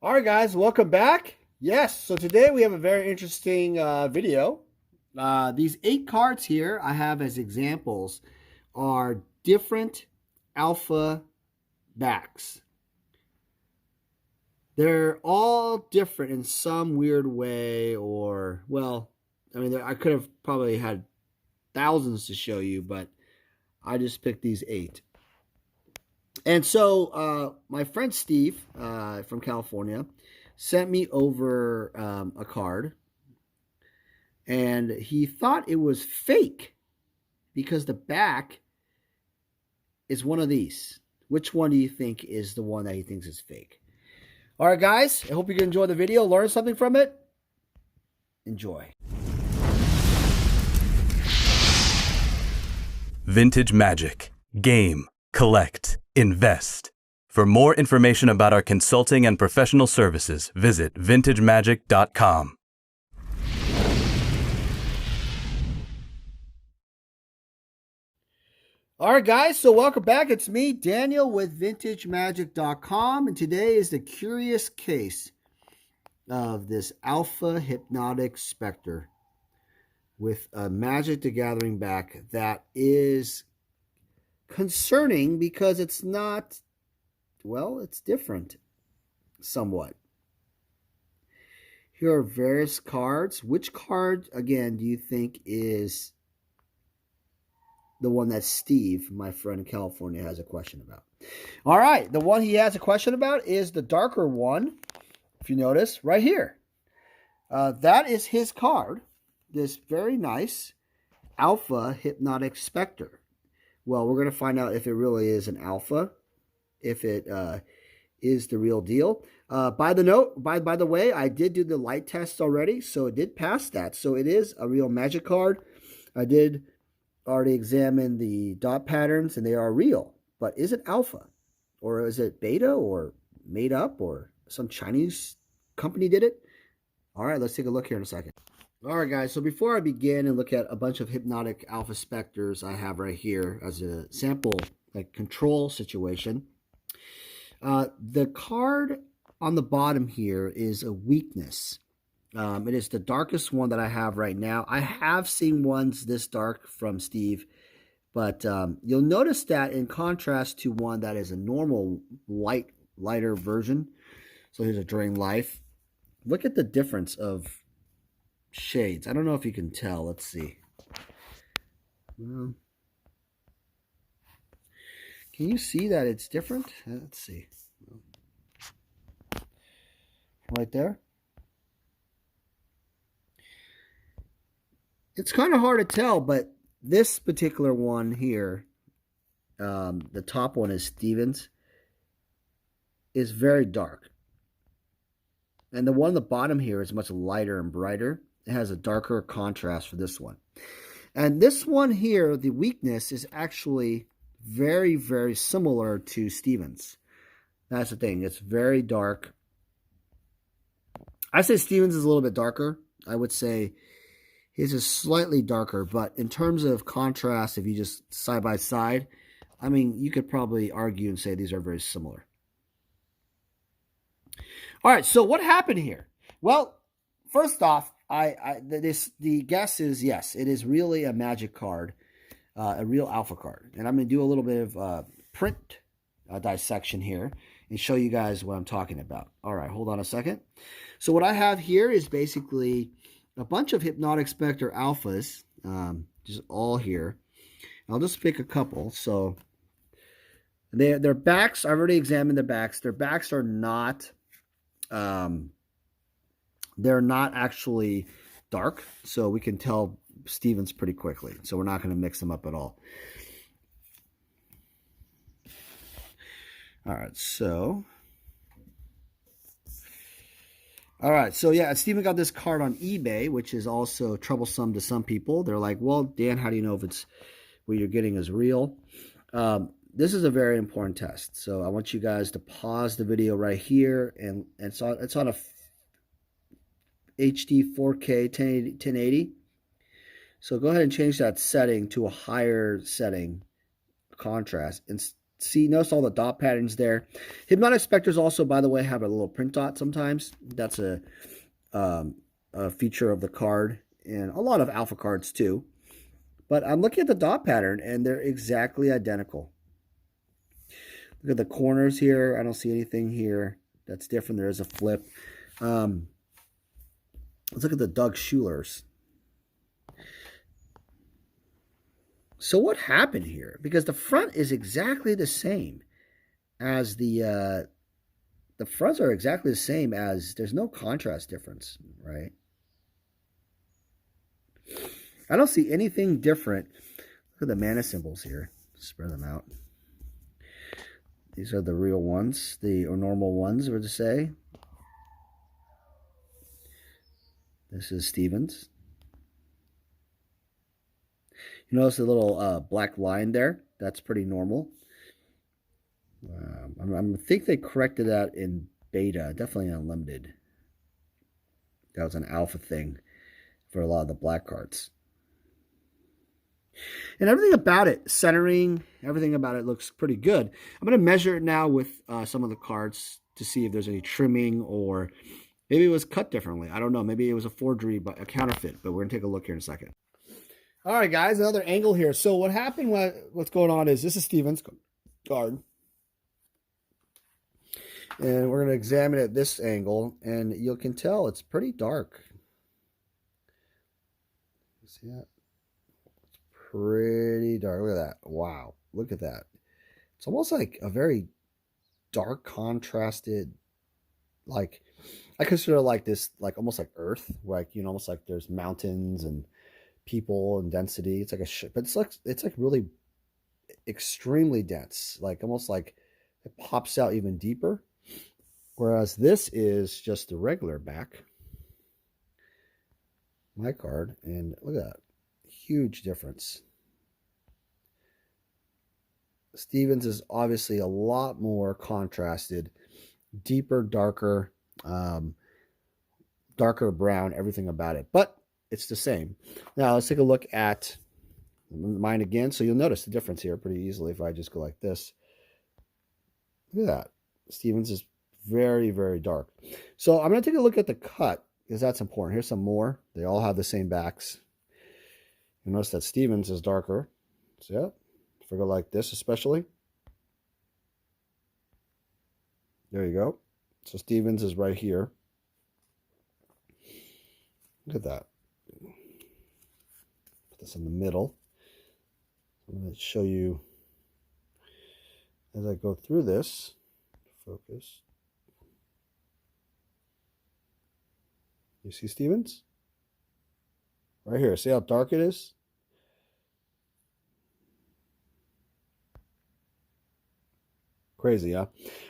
All right, guys, welcome back. Yes, so today we have a very interesting video. These 8 cards here I have as examples are different alpha backs. They're all different in some weird way, or, well, I mean, I could have probably had thousands to show you, but I just picked these 8. And so my friend Steve from California sent me over a card, and he thought it was fake because the back is one of these. Which one do you think is the one that he thinks is fake? All right, guys, I hope you can enjoy the video, learn something from it. Enjoy. Vintage Magic. Game. Collect. Invest. For more information about our consulting and professional services, visit vintagemagic.com. All right, guys, so welcome back. It's me, Daniel, with vintagemagic.com, and today is the curious case of this Alpha Hypnotic Specter with a Magic the Gathering back that is concerning because it's not, well, it's different somewhat. Here are various cards. Which card, again, do you think is the one that Steve, my friend in California, has a question about? All right, the one he has a question about is the darker one, if you notice, right here. That is his card, this very nice Alpha Hypnotic Specter. Well, we're going to find out if it really is an alpha, if it is the real deal. By the way, I did do the light test already, so it did pass that. So it is a real Magic card. I did already examine the dot patterns, and they are real. But is it alpha? Or is it beta, or made up, or some Chinese company did it? All right, let's take a look here in a second. All right, guys, so before I begin and look at a bunch of Hypnotic Alpha Specters I have right here as a sample, like control situation, the card on the bottom here is a weakness. It is the darkest one that I have right now. I have seen ones this dark from Steve, but you'll notice that in contrast to one that is a normal lighter version. So here's a During Life. Look at the difference of shades. I don't know if you can tell. Let's see. Well, can you see that it's different? Let's see. Right there. It's kind of hard to tell, but this particular one here, the top one is Stevens, is very dark. And the one on the bottom here is much lighter and brighter. It has a darker contrast for this one. And this one here, the weakness, is actually very, very similar to Stevens. That's the thing. It's very dark. I say Stevens is a little bit darker. I would say his is slightly darker. But in terms of contrast, if you just side by side, I mean, you could probably argue and say these are very similar. All right, so what happened here? Well, first off, the guess is yes, it is really a Magic card, a real Alpha card. And I'm going to do a little bit of print dissection here and show you guys what I'm talking about. All right, hold on a second. So what I have here is basically a bunch of Hypnotic Specter Alphas, just all here. I'll just pick a couple. So their backs, I've already examined the backs. Their backs are not... they're not actually dark, so we can tell Stevens pretty quickly. So we're not going to mix them up at all. All right, so yeah, Steven got this card on eBay, which is also troublesome to some people. They're like, well, Dan, how do you know if it's what you're getting is real? This is a very important test. So I want you guys to pause the video right here, and it's on a HD 4K 1080. So go ahead and change that setting to a higher setting contrast and see, notice all the dot patterns there. Hypnotic Specters also, by the way, have a little print dot sometimes. That's a feature of the card, and a lot of alpha cards too. But I'm looking at the dot pattern, and they're exactly identical. Look at the corners here. I don't see anything here that's different. There is a flip. Let's look at the Doug Schulers. So what happened here? Because the front is exactly the same as the fronts are exactly the same as, there's no contrast difference, right? I don't see anything different. Look at the mana symbols here. Spread them out. These are the real ones, or normal ones, we're to say. This is Stevens. You notice the little black line there? That's pretty normal. I think they corrected that in beta, definitely in unlimited. That was an alpha thing for a lot of the black cards. And everything about it, centering, everything about it looks pretty good. I'm going to measure it now with some of the cards to see if there's any trimming, or maybe it was cut differently. I don't know. Maybe it was a forgery, but a counterfeit. But we're going to take a look here in a second. All right, guys, another angle here. So what happened, what's going on is this is Stevens' card. And we're going to examine it at this angle, and you can tell it's pretty dark. You see that? It's pretty dark. Look at that. Wow. Look at that. It's almost like a very dark, contrasted, like, I consider like this, like almost like Earth, like, you know, almost like there's mountains and people and density. It's like a ship, but it's like really extremely dense, like almost like it pops out even deeper. Whereas this is just the regular back, my card, and look at that, huge difference. Stevens is obviously a lot more contrasted, deeper, darker, darker brown, everything about it, but it's the same. Now let's take a look at mine again. So you'll notice the difference here pretty easily if I just go like this. Look at that. Stevens is very, very dark. So I'm going to take a look at the cut, because that's important. Here's some more. They all have the same backs. You notice that Stevens is darker. So yeah, if I go like this especially. There you go. So Stevens is right here. Look at that. Put this in the middle. I'm going to show you as I go through this. Focus. You see Stevens? Right here. See how dark it is? Crazy, huh?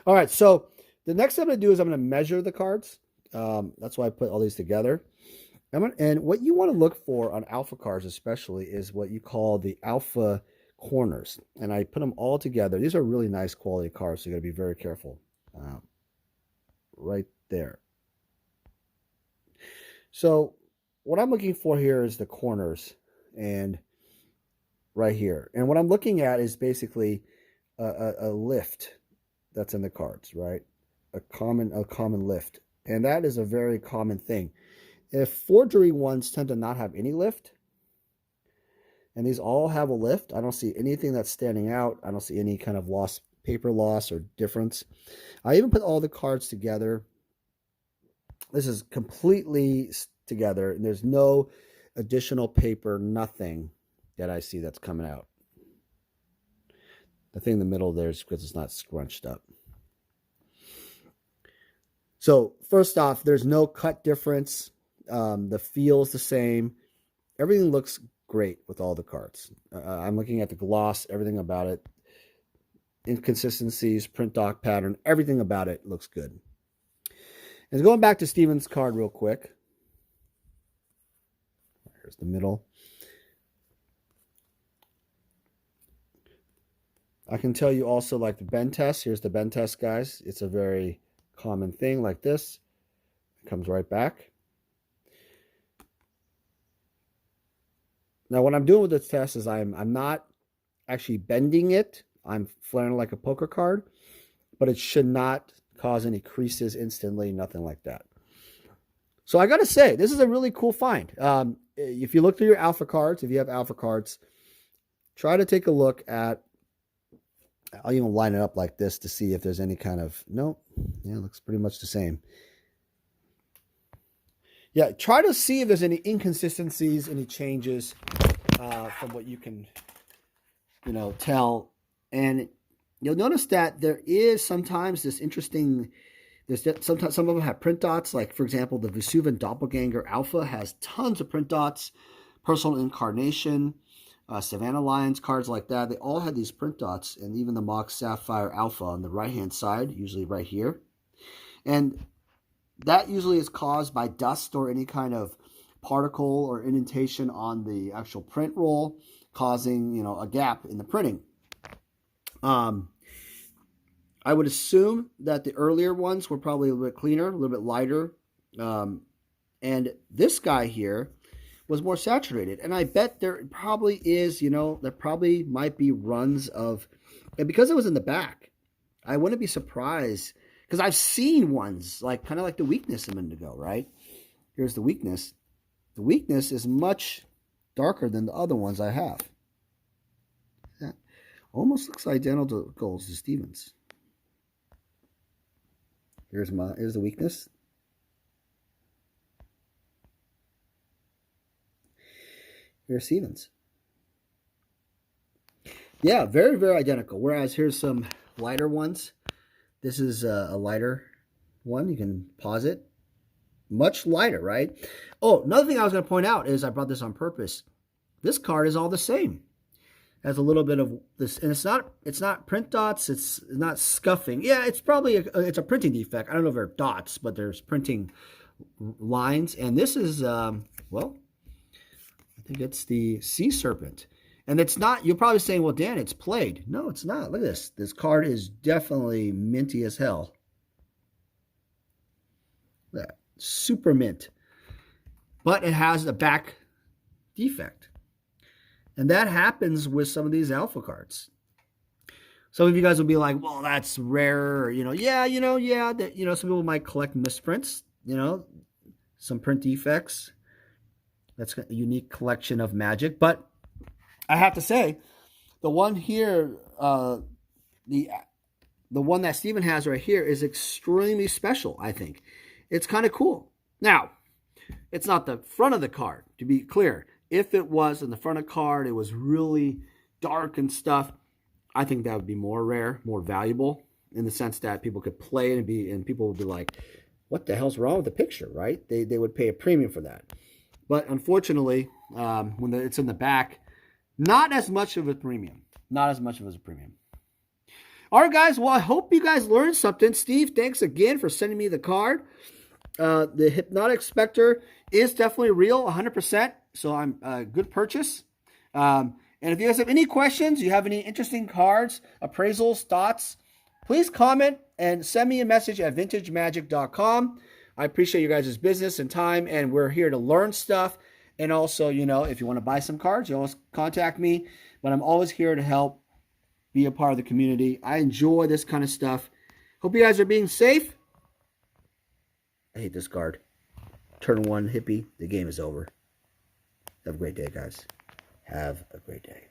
All right, so the next thing I'm going to do is I'm going to measure the cards. That's why I put all these together. And what you want to look for on alpha cards especially is what you call the alpha corners. And I put them all together. These are really nice quality cards, so you got to be very careful. Right there. So what I'm looking for here is the corners, and right here. And what I'm looking at is basically a lift that's in the cards, right? A common lift. And that is a very common thing. If forgery ones tend to not have any lift, and these all have a lift, I don't see anything that's standing out. I don't see any kind of paper loss or difference. I even put all the cards together. This is completely together, and there's no additional paper, nothing that I see that's coming out. The thing in the middle there is because it's not scrunched up. So first off, there's no cut difference. The feel's the same. Everything looks great with all the cards. I'm looking at the gloss, everything about it. Inconsistencies, print doc pattern, everything about it looks good. And going back to Stevens' card real quick. Here's the middle. I can tell you also like the bend test. Here's the bend test, guys. It's a very common thing like this. It comes right back. Now, what I'm doing with this test is I'm not actually bending it. I'm flaring like a poker card, but it should not cause any creases instantly, nothing like that. So I got to say, this is a really cool find. If you look through your alpha cards, if you have alpha cards, try to take a look at, I'll even line it up like this to see if there's any kind of, no, yeah, it looks pretty much the same. Yeah, try to see if there's any inconsistencies, any changes from what you can, tell. And you'll notice that there is sometimes this interesting, sometimes some of them have print dots. Like, for example, the Vesuvian Doppelganger Alpha has tons of print dots. Personal Incarnation, Savannah Lions, cards like that, they all had these print dots, and even the Mox Sapphire Alpha on the right-hand side, usually right here. And that usually is caused by dust or any kind of particle or indentation on the actual print roll, causing, a gap in the printing. I would assume that the earlier ones were probably a little bit cleaner, a little bit lighter. And this guy here was more saturated. And I bet there probably is, there probably might be runs of, and because it was in the back, I wouldn't be surprised, because I've seen ones like kind of like the weakness a minute ago, right? Here's the weakness. The weakness is much darker than the other ones I have. That almost looks identical to Stevens. Here's the weakness. Here's Stevens. Yeah, very, very identical. Whereas here's some lighter ones. This is a lighter one. You can pause it. Much lighter, right? Oh, another thing I was going to point out is I brought this on purpose. This card is all the same. Has a little bit of this, and it's not print dots. It's not scuffing. Yeah, it's probably it's a printing defect. I don't know if they're dots, but there's printing lines. And this is well, I think it's the Sea Serpent. And it's not, you're probably saying, well, Dan, it's played. No, it's not. Look at this. This card is definitely minty as hell. Yeah, super mint. But it has a back defect. And that happens with some of these alpha cards. Some of you guys will be like, well, that's rare. Yeah. That, some people might collect misprints, some print defects. That's a unique collection of magic. But I have to say, the one here, the one that Steven has right here is extremely special, I think. It's kind of cool. Now, it's not the front of the card, to be clear. If it was in the front of the card, it was really dark and stuff, I think that would be more rare, more valuable, in the sense that people could play it and people would be like, what the hell's wrong with the picture, right? They would pay a premium for that. But unfortunately, when it's in the back, not as much of a premium. Not as much of a premium. All right, guys. Well, I hope you guys learned something. Steve, thanks again for sending me the card. The Hypnotic Specter is definitely real, 100%. So I'm a good purchase. And if you guys have any questions, you have any interesting cards, appraisals, thoughts, please comment and send me a message at vintagemagic.com. I appreciate you guys' business and time, and we're here to learn stuff. And also, if you want to buy some cards, you always contact me. But I'm always here to help, be a part of the community. I enjoy this kind of stuff. Hope you guys are being safe. I hate this card. Turn 1 hippie. The game is over. Have a great day, guys. Have a great day.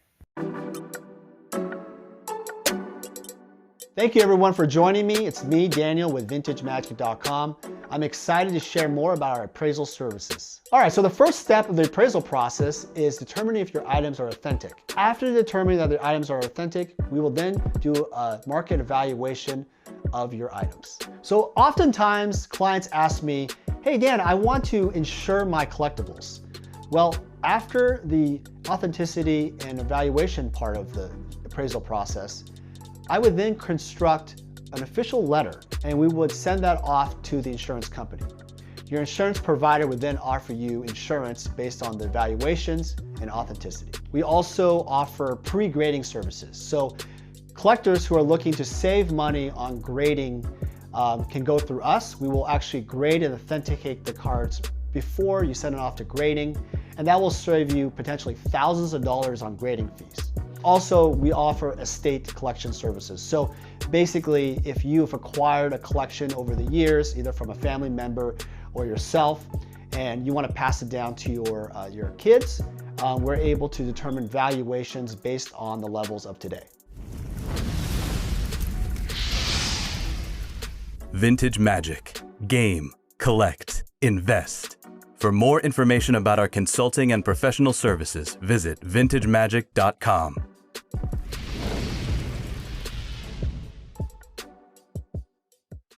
Thank you everyone for joining me. It's me, Daniel, with vintagemagic.com. I'm excited to share more about our appraisal services. All right, so the first step of the appraisal process is determining if your items are authentic. After determining that the items are authentic, we will then do a market evaluation of your items. So oftentimes clients ask me, hey Dan, I want to insure my collectibles. Well, after the authenticity and evaluation part of the appraisal process, I would then construct an official letter and we would send that off to the insurance company. Your insurance provider would then offer you insurance based on the evaluations and authenticity. We also offer pre-grading services. So collectors who are looking to save money on grading can go through us. We will actually grade and authenticate the cards before you send it off to grading, and that will save you potentially thousands of dollars on grading fees. Also, we offer estate collection services. So basically, if you've acquired a collection over the years, either from a family member or yourself, and you want to pass it down to your kids, we're able to determine valuations based on the levels of today. Vintage Magic. Game, collect, invest. For more information about our consulting and professional services, visit vintagemagic.com.